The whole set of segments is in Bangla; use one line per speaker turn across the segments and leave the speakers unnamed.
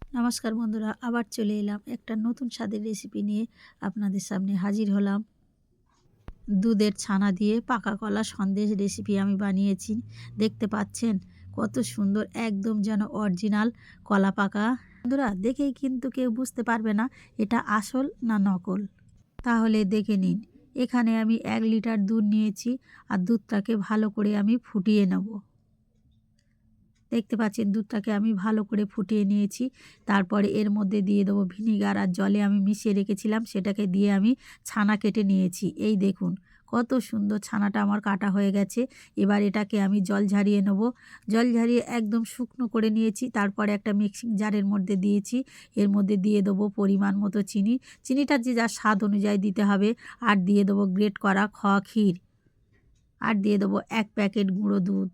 নমস্কার বন্ধুরা, আবার চলে এলাম একটা নতুন স্বাদের রেসিপি নিয়ে আপনাদের সামনে হাজির হলাম। দুধের ছানা দিয়ে পাকা কলা সন্দেশ রেসিপি আমি বানিয়েছি। দেখতে পাচ্ছেন কত সুন্দর, একদম যেন অরিজিনাল কলা পাকা। বন্ধুরা দেখেই কিন্তু কেউ বুঝতে পারবে না এটা আসল না নকল। তাহলে দেখে নিন। এখানে আমি 1 লিটার দুধ নিয়েছি আর দুধটাকে ভালো করে আমি ফুটিয়ে নেব। দেখতে পাচ্ছেন দুধটাকে আমি ভালো করে ফুটিয়ে নিয়েছি। তারপরে এর মধ্যে দিয়ে দেবো ভিনিগার, আর জলে আমি মিশিয়ে রেখেছিলাম সেটাকে দিয়ে আমি ছানা কেটে নিয়েছি। এই দেখুন কত সুন্দর ছানাটা আমার কাটা হয়ে গেছে। এবার এটাকে আমি জল ঝারিয়ে নেব। জল ঝারিয়ে একদম শুকনো করে নিয়েছি। তারপরে একটা মিক্সিং জারের মধ্যে দিয়েছি। এর মধ্যে দিয়ে দেবো পরিমাণ মতো চিনি। চিনিটা যে যার স্বাদ অনুযায়ী দিতে হবে। আর দিয়ে দেবো গ্রেট করা ক্ষীর। আর দিয়ে দেবো 1 প্যাকেট গুঁড়ো দুধ।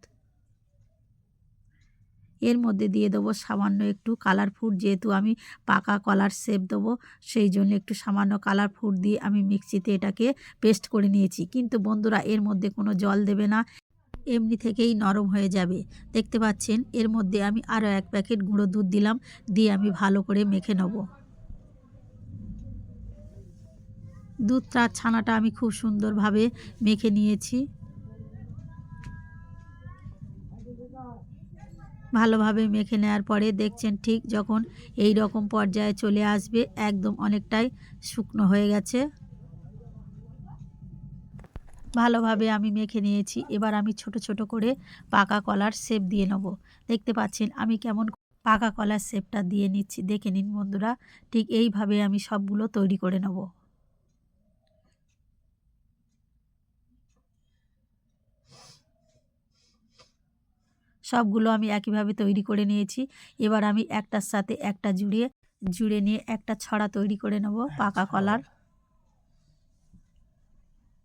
এর মধ্যে দিয়ে দেবো সামান্য একটু কালার ফুড, যেহেতু আমি পাকা কলার শেপ দেবো সেই জন্য একটু সামান্য কালার ফুড দিয়ে আমি মিক্সিতে এটাকে পেস্ট করে নিয়েছি। কিন্তু বন্ধুরা এর মধ্যে কোনো জল দেবে না, এমনি থেকেই নরম হয়ে যাবে। দেখতে পাচ্ছেন এর মধ্যে আমি আরও 1 প্যাকেট গুঁড়ো দুধ দিলাম, দিয়ে আমি ভালো করে মেখে নেব। দুধটা ছানাটা আমি খুব সুন্দরভাবে মেখে নিয়েছি। ভালোভাবে মেখে নেওয়ার পরে দেখছেন ঠিক যখন এই রকম পর্যায়ে চলে আসবে, একদম অনেকটাই শুকনো হয়ে গেছে। ভালোভাবে আমি মেখে নিয়েছি। এবার আমি ছোট ছোট করে পাকা কলার শেপ দিয়ে নেব। দেখতে পাচ্ছেন আমি কেমন পাকা কলার শেপটা দিয়ে নিচ্ছি, দেখে নিন বন্ধুরা। ঠিক এইভাবে আমি সবগুলো তৈরি করে নেব। সবগুলো আমি একইভাবে তৈরি করে নিয়েছি। এবার আমি একটার সাথে একটা জুড়ে নিয়ে একটা ছড়া তৈরি করে নেব পাকা কলার।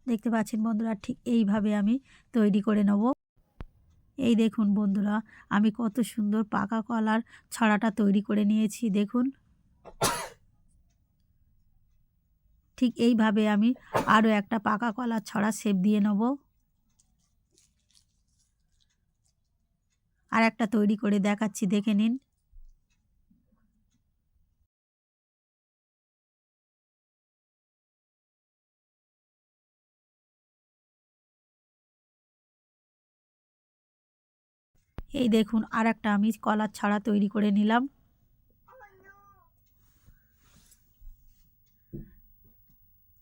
দেখতে পাচ্ছেন বন্ধুরা ঠিক এইভাবে আমি তৈরি করে নেব। এই দেখুন বন্ধুরা আমি কত সুন্দর পাকা কলার ছড়াটা তৈরি করে নিয়েছি। দেখুন ঠিক এইভাবে আমি আরও একটা পাকা কলার ছড়া শেপ দিয়ে নেব। আর একটা তৈরি করে দেখাচ্ছি, দেখে নিন। এই দেখুন আর একটা আমি কলার ছড়া তৈরি করে নিলাম।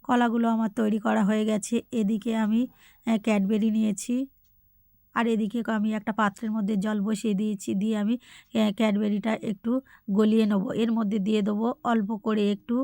কলাগুলো আমার তৈরি করা হয়ে গেছে। এদিকে আমি ক্যাডবেরি নিয়েছি, আর এদিকে আমি একটা পাত্রের মধ্যে জল বসিয়ে দিয়েছি। দিয়ে আমি ক্যাডবেরিটা একটু গলিয়ে নেব। এর মধ্যে দিয়ে দেবো অল্প করে একটু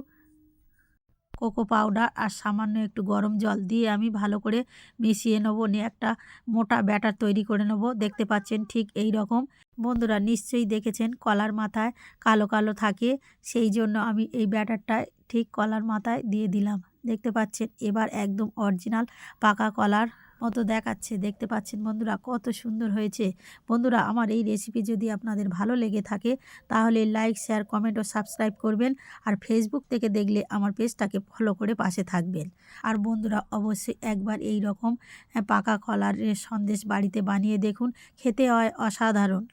কোকো পাউডার আর সামান্য একটু গরম জল দিয়ে আমি ভালো করে মিশিয়ে নেব। নিয়ে একটা মোটা ব্যাটার তৈরি করে নেব। দেখতে পাচ্ছেন ঠিক এই রকম। বন্ধুরা নিশ্চয়ই দেখেছেন কলার মাথায় কালো কালো থাকে, সেই জন্য আমি এই ব্যাটারটা ঠিক কলার মাথায় দিয়ে দিলাম। দেখতে পাচ্ছেন এবার একদম অরিজিনাল পাকা কলার মতো দেখাচ্ছে। দেখতে পাচ্ছেন বন্ধুরা কত সুন্দর হয়েছে। বন্ধুরা আমার এই রেসিপি যদি আপনাদের ভালো লেগে থাকে তাহলে লাইক, শেয়ার, কমেন্ট ও সাবস্ক্রাইব করবেন। আর ফেসবুক থেকে দেখলে আমার পেজটাকে ফলো করে পাশে থাকবেন। আর বন্ধুরা অবশ্যই একবার এই রকম পাকা কলার সন্দেশ বাড়িতে বানিয়ে দেখুন, খেতে হয় অসাধারণ।